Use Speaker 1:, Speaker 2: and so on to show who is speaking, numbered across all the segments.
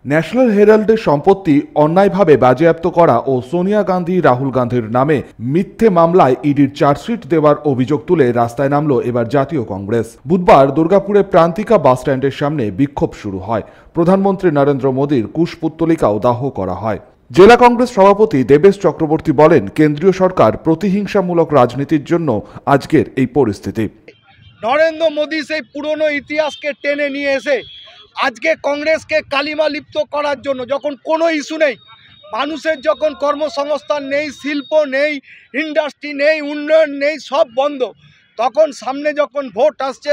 Speaker 1: National হেরাল্ডের সম্পত্তি অন্যায়ভাবে বাজেয়াপ্ত করা ও সোনিয়া গান্ধী রাহুল গান্ধীর নামে মিথ্যে মামলায় ইডির চার্জশিট দেওয়ার অভিযোগ তুলে রাস্তায় নামল এবার জাতীয় কংগ্রেস। বুধবার দুর্গাপুরের প্রান্তিকা বাসস্ট্যান্ডের সামনে বিক্ষোভ শুরু হয়। প্রধানমন্ত্রী নরেন্দ্র মোদীর কুশপুত্তলিকাও দাহ করা হয়। জেলা কংগ্রেস সভাপতি দেবেশ চক্রবর্তী বলেন, কেন্দ্রীয় সরকার প্রতিহিংসামূলক রাজনীতির জন্য আজকের এই পরিস্থিতি।
Speaker 2: নরেন্দ্র মোদী সেই পুরনো ইতিহাসকে টেনে নিয়ে এসে আজকে কংগ্রেসকে কালিমা লিপ্ত করার জন্য, যখন কোনো ইস্যু নেই, মানুষের যখন কর্মসংস্থান নেই, শিল্প নেই, ইন্ডাস্ট্রি নেই, উন্নয়ন নেই, সব বন্ধ, তখন সামনে যখন ভোট আসছে,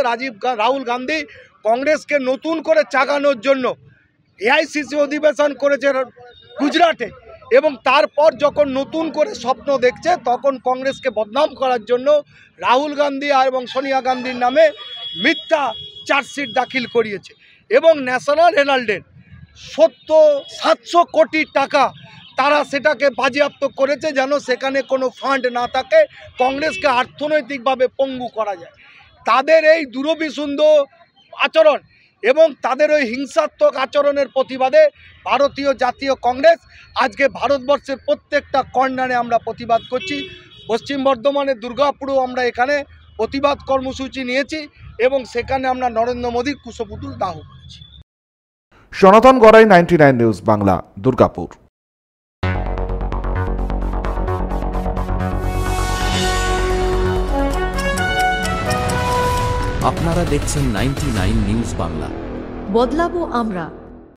Speaker 2: রাহুল গান্ধী কংগ্রেসকে নতুন করে চাগানোর জন্য এআইসিসি অধিবেশন করেছে গুজরাটে, এবং তারপর যখন নতুন করে স্বপ্ন দেখছে, তখন কংগ্রেসকে বদনাম করার জন্য রাহুল গান্ধী এবং সোনিয়া গান্ধীর নামে মিথ্যা চার্জশিট দাখিল করিয়েছে। এবং ন্যাশনাল হেরাল্ডের 700 কোটি টাকা তারা সেটাকে বাজেয়াপ্ত করেছে, যেন সেখানে কোনো ফান্ড না থাকে, কংগ্রেসকে অর্থনৈতিকভাবে পঙ্গু করা যায়। তাদের এই দুরভিসন্ধ আচরণ এবং তাদের ওই হিংসাত্মক আচরণের প্রতিবাদে ভারতীয় জাতীয় কংগ্রেস আজকে ভারতবর্ষের প্রত্যেকটা কর্নারে আমরা প্রতিবাদ করছি। পশ্চিম বর্ধমানের দুর্গাপুরেও আমরা এখানে প্রতিবাদ কর্মসূচি নিয়েছি এবং সেখানে আমরা নরেন্দ্র মোদীর কুশপুতুল দাহ করছি।
Speaker 1: সনাতন গড়াই, 99 নিউজ বাংলা, দুর্গাপুর।
Speaker 3: আপনারা দেখছেন 99 নিউজ বাংলা।
Speaker 4: বদলাবো আমরা।